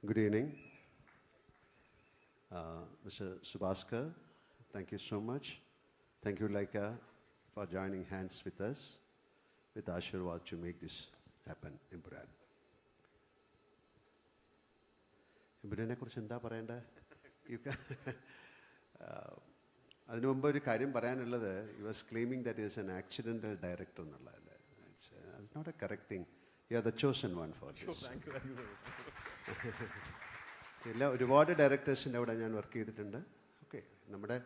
Good evening. Mr. Subhaskar, thank you so much. Thank you, Laika, for joining hands with us, with Ashirwad to make this happen, Emparan. Emparanനെ കുറിച്ച് എന്താ പറയേണ്ടത്? അതിനു മുമ്പ് ഒരു കാര്യം പറയാനുള്ളത്, he was claiming that he is an accidental director എന്നുള്ളതല്ലേ. It's not a correct thing. You are the chosen one for this. Thank you. ഒരുപാട് ഡയറക്ടേഴ്സിൻ്റെ അവിടെ ഞാൻ വർക്ക് ചെയ്തിട്ടുണ്ട്. ഓക്കെ, നമ്മുടെ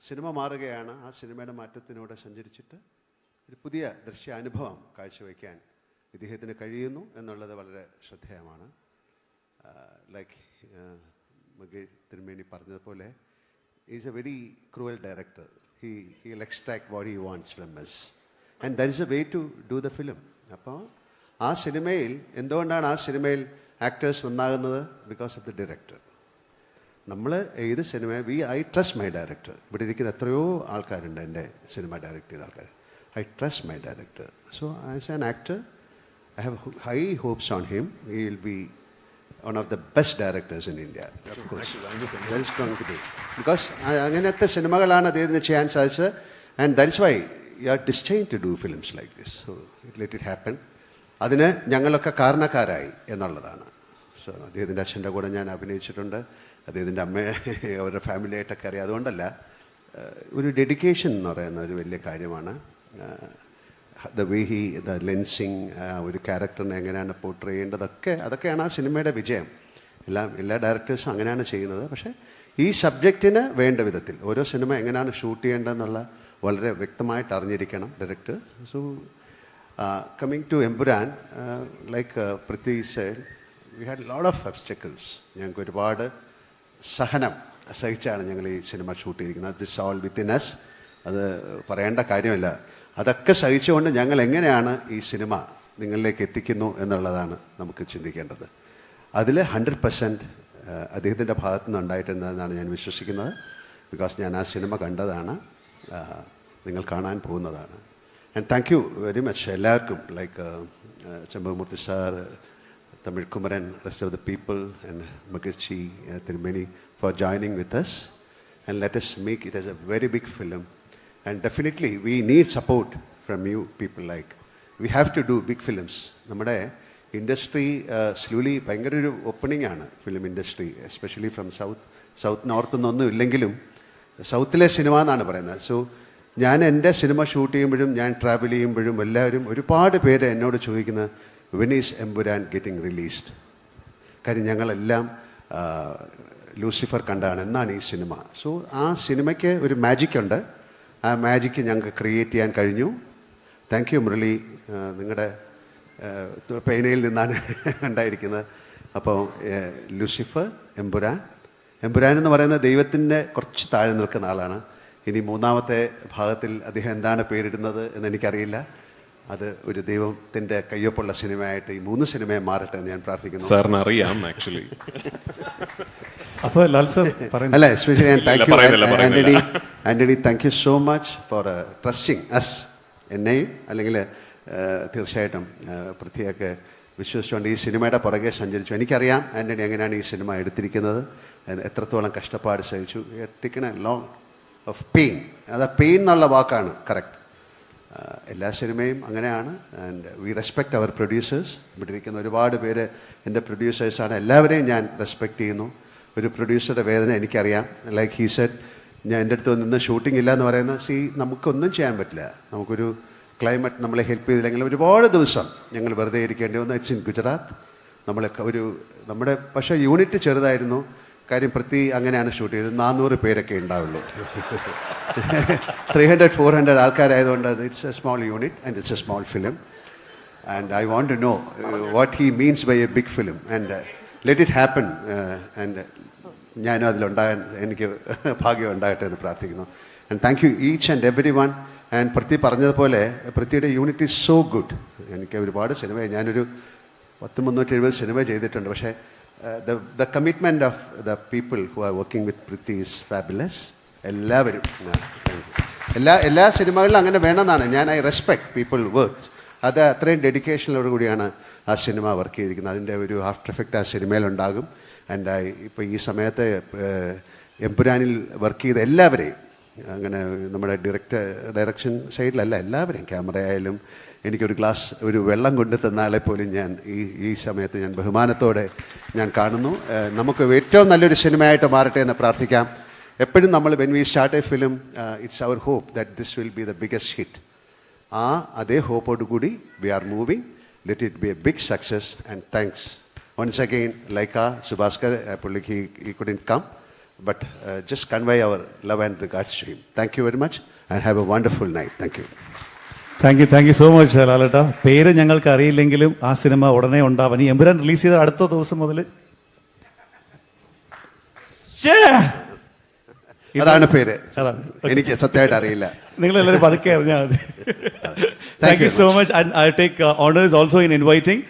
സിനിമ മാറുകയാണ്. ആ സിനിമയുടെ മാറ്റത്തിലൂടെ സഞ്ചരിച്ചിട്ട് ഒരു പുതിയ ദൃശ്യാനുഭവം കാഴ്ചവെക്കാൻ ഇദ്ദേഹത്തിന് കഴിയുന്നു എന്നുള്ളത് വളരെ ശ്രദ്ധേയമാണ്. ലൈക്ക് മകേഷ് തിരുമേനി പറഞ്ഞതുപോലെ is a very cruel director. He will extract what he wants from us and that is a way to do the film. അപ്പോൾ ആ സിനിമയിൽ എന്തുകൊണ്ടാണ് ആ സിനിമയിൽ ആക്ടേഴ്സ് നന്നാകുന്നത്? Because of the director. നമ്മൾ ഏത് സിനിമ ഐ ട്രസ്റ്റ് മൈ ഡയറക്ടർ. ഇവിടെ ഇരിക്കുന്ന എത്രയോ ആൾക്കാരുണ്ട് എൻ്റെ സിനിമ ഡയറക്റ്റ് ചെയ്ത ആൾക്കാർ. I trust my director. So as an actor I have high hopes on him. He will be one of the best directors in India. Because അങ്ങനത്തെ സിനിമകളാണ് അദ്ദേഹത്തിന് ചെയ്യാൻ സാധിച്ചത്. And that's why you are destined to do films like this. So let it happen. അതിന് ഞങ്ങളൊക്കെ കാരണക്കാരായി എന്നുള്ളതാണ്. So അദ്ദേഹത്തിൻ്റെ അച്ഛൻ്റെ കൂടെ ഞാൻ അഭിനയിച്ചിട്ടുണ്ട്. അദ്ദേഹത്തിൻ്റെ അമ്മയെ അവരുടെ ഫാമിലിയായിട്ടൊക്കെ അറിയാം. അതുകൊണ്ടല്ല, ഒരു ഡെഡിക്കേഷൻ എന്ന് പറയുന്ന ഒരു വലിയ കാര്യമാണ്. The way he the lensing, ഒരു ക്യാരക്ടറിനെ എങ്ങനെയാണ് പോർട്രേ ചെയ്യേണ്ടതൊക്കെ, അതൊക്കെയാണ് ആ സിനിമയുടെ വിജയം. എല്ലാ ഡയറക്ടേഴ്സും അങ്ങനെയാണ് ചെയ്യുന്നത്. പക്ഷേ ഈ സബ്ജക്റ്റിന് വേണ്ട വിധത്തിൽ ഓരോ സിനിമ എങ്ങനെയാണ് ഷൂട്ട് ചെയ്യേണ്ടതെന്നുള്ള വളരെ വ്യക്തമായിട്ട് അറിഞ്ഞിരിക്കണം director. So coming to Emparan, like Priti said, we had a lot of obstacles. ഞങ്ങൾക്ക് ഒരുപാട് സഹനം സഹിച്ചാണ് ഞങ്ങൾ ഈ സിനിമ ഷൂട്ട് ചെയ്തിരിക്കുന്നത്. This all within us. അത് പറയേണ്ട കാര്യമില്ല. അതൊക്കെ സഹിച്ചുകൊണ്ട് ഞങ്ങൾ എങ്ങനെയാണ് ഈ സിനിമ നിങ്ങളിലേക്ക് എത്തിക്കുന്നു എന്നുള്ളതാണ് നമുക്ക് ചിന്തിക്കേണ്ടത്. അതിൽ 100% അദ്ദേഹത്തിൻ്റെ ഭാഗത്തു നിന്ന് ഉണ്ടായിട്ടുണ്ടെന്നാണ് ഞാൻ വിശ്വസിക്കുന്നത്. ബിക്കോസ് ഞാൻ ആ സിനിമ കണ്ടതാണ്, നിങ്ങൾ കാണാൻ പോകുന്നതാണ്. And thank you very much എല്ലാവർക്കും, like Chembamurthy sir, Tamil Kumaran, rest of the people, and Magachi Tirumeni for joining with us, and let us make it as a very big film. And definitely we need support from you people. Like we have to do big films. നമ്മുടെ industry slowly ഭയങ്കര ഒരു opening ആണ് film industry, especially from south north എന്നൊന്നും ഇല്ലെങ്കിലും സൗത്തിലെ cinema എന്നാണ് പറയുന്നത്. So ഞാൻ എൻ്റെ സിനിമ ഷൂട്ട് ചെയ്യുമ്പോഴും ഞാൻ ട്രാവൽ ചെയ്യുമ്പോഴും എല്ലാവരും ഒരുപാട് പേര് എന്നോട് ചോദിക്കുന്നത്, when is Empuraan getting released? കാര്യം ഞങ്ങളെല്ലാം ലൂസിഫർ കണ്ടാണ്, എന്നാണ് ഈ സിനിമ. സോ ആ സിനിമയ്ക്ക് ഒരു മാജിക്കുണ്ട്. ആ മാജിക്ക് ഞങ്ങൾക്ക് ക്രിയേറ്റ് ചെയ്യാൻ കഴിഞ്ഞു. താങ്ക് യു മുരളി, നിങ്ങളുടെ പേനയിൽ നിന്നാണ് ഉണ്ടായിരിക്കുന്നത്. അപ്പോൾ ലൂസിഫർ, എമ്പുരാൻ എന്ന് പറയുന്നത് ദൈവത്തിൻ്റെ കുറച്ച് താഴെ നിൽക്കുന്ന ആളാണ്. ഇനി മൂന്നാമത്തെ ഭാഗത്തിൽ അദ്ദേഹം എന്താണ് പേരിടുന്നത് എന്നെനിക്കറിയില്ല. അത് ഒരു ദൈവത്തിൻ്റെ കയ്യൊപ്പുള്ള സിനിമയായിട്ട് ഈ 3 സിനിമയെ മാറട്ടെ എന്ന് ഞാൻ പ്രാർത്ഥിക്കുന്നു. സാറിന് അറിയാം ആക്ച്വലി. അപ്പോൾ ലാൽ സർ അല്ല, especially Antony, thank you so much for trusting us, എന്നെയും അല്ലെങ്കിൽ തീർച്ചയായിട്ടും പൃഥ്വിയൊക്കെ വിശ്വസിച്ചുകൊണ്ട് ഈ സിനിമയുടെ പുറകെ സഞ്ചരിച്ചു. എനിക്കറിയാം ആൻ്റണി എങ്ങനെയാണ് ഈ സിനിമ എടുത്തിരിക്കുന്നത്, എത്രത്തോളം കഷ്ടപ്പാട് സഹിച്ചു. Taken a long of pain. അത് പെയിൻ എന്നുള്ള വാക്കാണ് കറക്റ്റ്. എല്ലാ സിനിമയും അങ്ങനെയാണ്. And we respect our producers. ഇവിടെ ഇരിക്കുന്ന ഒരുപാട് പേര് എൻ്റെ പ്രൊഡ്യൂസേഴ്സാണ്. എല്ലാവരെയും ഞാൻ റെസ്പെക്റ്റ് ചെയ്യുന്നു. ഒരു പ്രൊഡ്യൂസറുടെ വേദന എനിക്കറിയാം. ലൈക്ക് ഹീ സെഡ്, ഞാൻ എൻ്റെ അടുത്ത് നിന്ന് ഷൂട്ടിംഗ് ഇല്ല എന്ന് പറയുന്നത്, നമുക്കൊന്നും ചെയ്യാൻ പറ്റില്ല. നമുക്കൊരു ക്ലൈമറ്റ് നമ്മളെ ഹെൽപ്പ് ചെയ്തില്ലെങ്കിൽ ഒരുപാട് ദിവസം ഞങ്ങൾ വെറുതെ ഇരിക്കേണ്ടി വന്നു. It's in Gujarat. നമ്മുടെ പക്ഷേ യൂണിറ്റ് ചെറുതായിരുന്നു. കാര്യം പൃഥ്വി അങ്ങനെയാണ് ഷൂട്ട് ചെയ്തത്. 400 പേരൊക്കെ ഉണ്ടാവുള്ളൂ. 300-400 ആൾക്കാരായതുകൊണ്ട് it's a small unit and it's a small film. And I want to know what he means by a big film and let it happen. And ഞാനും അതിലുണ്ടാകാൻ എനിക്ക് ഭാഗ്യം ഉണ്ടാകട്ടെ എന്ന് പ്രാർത്ഥിക്കുന്നു. And thank you each and every one. And Prithvi പറഞ്ഞതുപോലെ പൃഥ്വിയുടെ unit is so good. എനിക്ക് ഒരുപാട് സിനിമ, ഞാനൊരു 370 സിനിമ ചെയ്തിട്ടുണ്ട്. പക്ഷേ the commitment of the people who are working with Priti is fabulous. എല്ലാവരും എല്ലാ സിനിമകളിലും അങ്ങനെ വേണമെന്നാണ്. I respect people work. അത് അത്രയും ഡെഡിക്കേഷനോട് കൂടിയാണ് ആ സിനിമ വർക്ക് ചെയ്തിരിക്കുന്നത്. അതിൻ്റെ ഒരു ആഫ്റ്റർ എഫക്റ്റ് ആ സിനിമയിലുണ്ടാകും. ആൻഡ് ഇപ്പോൾ ഈ സമയത്ത് എമ്പുരാനിൽ വർക്ക് ചെയ്ത എല്ലാവരെയും, അങ്ങനെ നമ്മുടെ ഡയറക്ഷൻ സൈഡിലല്ല, എല്ലാവരെയും, ക്യാമറ ആയാലും, എനിക്കൊരു ഗ്ലാസ് ഒരു വെള്ളം കൊണ്ടു തന്നാളെ പോലും ഞാൻ ഈ സമയത്ത് ഞാൻ ബഹുമാനത്തോടെ ഞാൻ കാണുന്നു. നമുക്ക് ഏറ്റവും നല്ലൊരു സിനിമയായിട്ട് മാറട്ടെ എന്ന് പ്രാർത്ഥിക്കാം. എപ്പോഴും നമ്മൾ when we start a film, it's our hope that this will be the biggest hit. അതേ ഹോപ്പോട് കൂടി we are moving. Let it be a big success. And thanks once again Lyca Subhaskar. പുള്ളിക്ക് he couldn't come, but just convey our love and regards to him. Thank you very much and have a wonderful night. Thank you. Thank you so much ലാലേട്ടാ. പേര് ഞങ്ങൾക്ക് അറിയില്ലെങ്കിലും ആ cinema ഉടനെ ഉണ്ടാവാൻ, ഈ Empuraan release ചെയ്ത അടുത്ത ദിവസം മുതൽ അതാണ് പേര്. അതാണ്. എനിക്ക് സത്യമായിട്ട് അറിയില്ല. നിങ്ങളെല്ലാവരും പതുക്കെ അറിഞ്ഞാൽ മതി. Thank you so much. And I take honours also in inviting